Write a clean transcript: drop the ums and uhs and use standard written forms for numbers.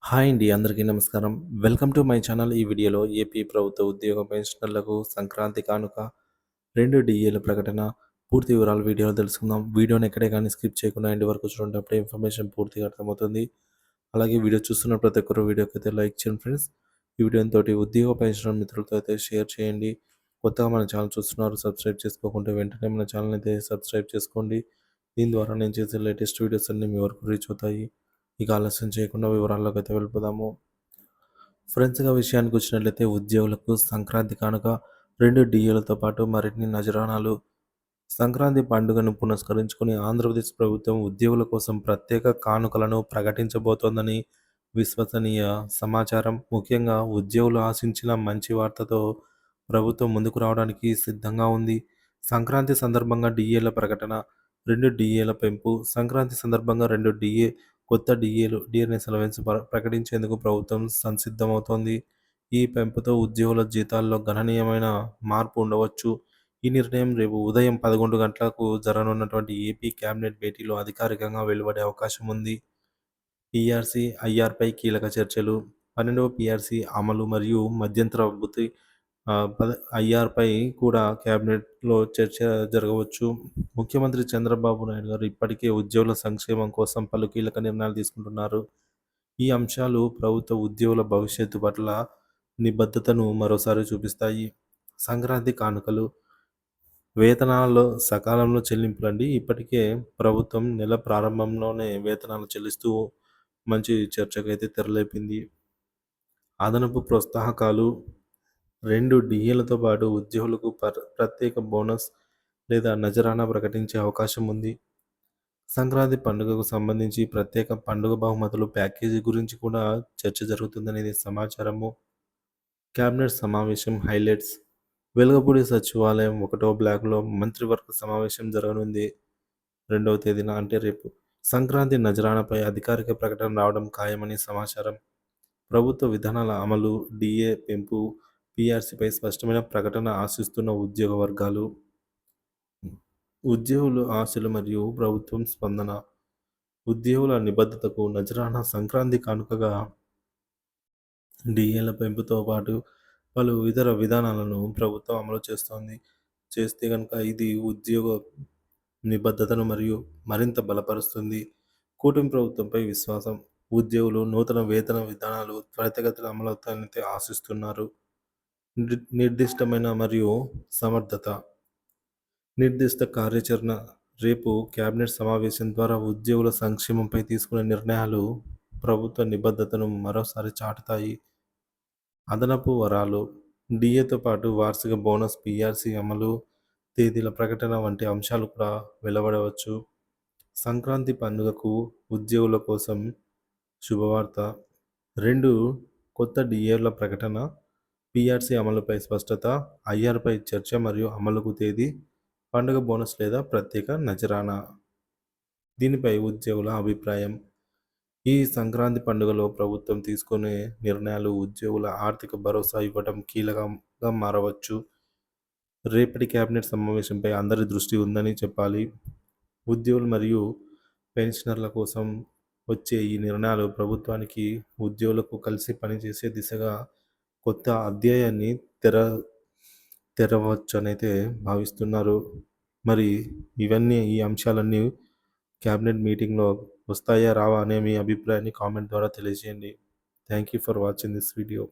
Hi అండి. అందరికీ నమస్కారం. Welcome to my channel. ఈ వీడియోలో ఏపీ ప్రభుత్వ ఉద్యోగ పెన్షనర్లకు సంక్రాంతి కానుక 2 డీఏల ప్రకటన పూర్తి వివరాలు వీడియోలో తెలుసుకుందాం. వీడియోని ఎక్కడే కానీ స్కిప్ చేయకుండా ఎండ్ వరకు చూడండి. అప్పుడే ఇన్ఫర్మేషన్ పూర్తిగా అర్థమవుతుంది. అలాగే వీడియో చూస్తున్న ప్రతి ఒక్కరు వీడియోకైతే లైక్ చేయండి ఫ్రెండ్స్. ఈ వీడియోతోటి ఉద్యోగ పెన్షనర్ మిత్రులతో అయితే షేర్ చేయండి. కొత్తగా మన ఛానల్ చూస్తున్నారు సబ్స్క్రైబ్ చేసుకోకుంటే వెంటనే మన ఛానల్ అయితే సబ్స్క్రైబ్ చేసుకోండి. దీని ద్వారా నేను చేసే లేటెస్ట్ వీడియోస్ అన్నీ మీ వరకు రీచ్ అవుతాయి. ఇక ఆలస్యం చేయకుండా వివరాల్లోకి అయితే వెళ్ళిపోదాము. ఫ్రెండ్స్‌గా విషయానికి వచ్చినట్లయితే ఉద్యోగులకు సంక్రాంతి కానుక 2 డీఏలతో పాటు మరిన్ని నజరానాలు. సంక్రాంతి పండుగను పురస్కరించుకొని ఆంధ్రప్రదేశ్ ప్రభుత్వం ఉద్యోగుల కోసం ప్రత్యేక కానుకలను ప్రకటించబోతోందని విశ్వసనీయ సమాచారం. ముఖ్యంగా ఉద్యోగులు ఆశించిన మంచి వార్తతో ప్రభుత్వం ముందుకు రావడానికి సిద్ధంగా ఉంది. సంక్రాంతి సందర్భంగా డీఏల ప్రకటన, 2 డీఏల పెంపు. సంక్రాంతి సందర్భంగా 2 డీఏ కొత్త డీఏలు డిఆర్ఎస్ అలవెన్స్ ప్రకటించేందుకు ప్రభుత్వం సంసిద్ధమవుతోంది. ఈ పెంపుతో ఉద్యోగుల జీతాల్లో గణనీయమైన మార్పు ఉండవచ్చు. ఈ నిర్ణయం రేపు ఉదయం 11 గంటలకు జరగనున్నటువంటి ఏపీ కేబినెట్ భేటీలో అధికారికంగా వెలువడే అవకాశం ఉంది. పీఆర్సీ, ఐఆర్‌పై కీలక చర్చలు. 12వ పీఆర్సీ అమలు మరియు మధ్యంతర భృతి ఐఆర్‌పై కూడా కేబినెట్‌లో చర్చ జరగవచ్చు. ముఖ్యమంత్రి చంద్రబాబు నాయుడు గారు ఇప్పటికే ఉద్యోగుల సంక్షేమం కోసం పలు కీలక నిర్ణయాలు తీసుకుంటున్నారు. ఈ అంశాలు ప్రభుత్వ ఉద్యోగుల భవిష్యత్తు పట్ల నిబద్ధతను మరోసారి చూపిస్తాయి. సంక్రాంతి కానుకలు, వేతనాల్లో సకాలంలో చెల్లింపులండి. ఇప్పటికే ప్రభుత్వం నెల ప్రారంభంలోనే వేతనాలు చెల్లిస్తూ మంచి చర్చకైతే తెరలేపింది. అదనపు ప్రోత్సాహకాలు, 2 డీఏలతో పాటు ఉద్యోగులకు ప్రత్యేక బోనస్ లేదా నజరానా ప్రకటించే అవకాశం ఉంది. సంక్రాంతి పండుగకు సంబంధించి ప్రత్యేక పండుగ బహుమతులు ప్యాకేజీ గురించి కూడా చర్చ జరుగుతుందనేది సమాచారము. కేబినెట్ సమావేశం హైలైట్స్. వెలగపూడి సచివాలయం 1వ బ్లాక్‌లో మంత్రివర్గ సమావేశం జరగనుంది. 2వ తేదీన అంటే రేపు. సంక్రాంతి నజరానాపై అధికారిక ప్రకటన రావడం ఖాయమని సమాచారం. ప్రభుత్వ విధానాల అమలు, డీఏ పెంపు, పీఆర్సీపై స్పష్టమైన ప్రకటన ఆశిస్తున్న ఉద్యోగ వర్గాలు. ఉద్యోగుల ఆశలు మరియు ప్రభుత్వం స్పందన. ఉద్యోగుల నిబద్ధతకు నజరానా సంక్రాంతి కానుకగా డీఏల పెంపుతో పాటు పలు ఇతర విధానాలను ప్రభుత్వం అమలు చేస్తోంది. చేస్తే గనుక ఇది ఉద్యోగ నిబద్ధతను మరియు మరింత బలపరుస్తుంది. కూటమి ప్రభుత్వంపై విశ్వాసం. ఉద్యోగులు నూతన వేతన విధానాలు త్వరితగతిన అమలవుతాయని ఆశిస్తున్నారు. నిర్దిష్టమైన మరియు సమర్థత. నిర్దిష్ట కార్యాచరణ. రేపు కేబినెట్ సమావేశం ద్వారా ఉద్యోగుల సంక్షేమంపై తీసుకునే నిర్ణయాలు ప్రభుత్వ నిబద్ధతను మరోసారి చాటుతాయి. అదనపు వరాలు. డీఏతో పాటు వార్షిక బోనస్, పీఆర్సీ అమలు తేదీల ప్రకటన వంటి అంశాలు కూడా వెలువడవచ్చు. సంక్రాంతి పండుగకు ఉద్యోగుల కోసం శుభవార్త. 2 కొత్త డీఏల ప్రకటన, పీఆర్సీ అమలుపై స్పష్టత, ఐఆర్‌పై చర్చ మరియు అమలుకు తేదీ, పండుగ బోనస్ లేదా ప్రత్యేక నజరానా. దీనిపై ఉద్యోగుల అభిప్రాయం. ఈ సంక్రాంతి పండుగలో ప్రభుత్వం తీసుకునే నిర్ణయాలు ఉద్యోగుల ఆర్థిక భరోసా ఇవ్వడం కీలకంగా మారవచ్చు. రేపటి కేబినెట్ సమావేశంపై అందరి దృష్టి ఉందని చెప్పాలి. ఉద్యోగులు మరియు పెన్షనర్ల కోసం వచ్చే ఈ నిర్ణయాలు ప్రభుత్వానికి, ఉద్యోగులకు కలిసి పనిచేసే దిశగా కొత్త అధ్యాయాన్ని తెరవచ్చనైతే భావిస్తున్నారు. మరి ఈ అంశాలన్నీ క్యాబినెట్ మీటింగ్‌లో వస్తాయా? రావా? అనే మీ అభిప్రాయాన్ని కామెంట్ ద్వారా తెలియజేయండి. Thank you for watching this video.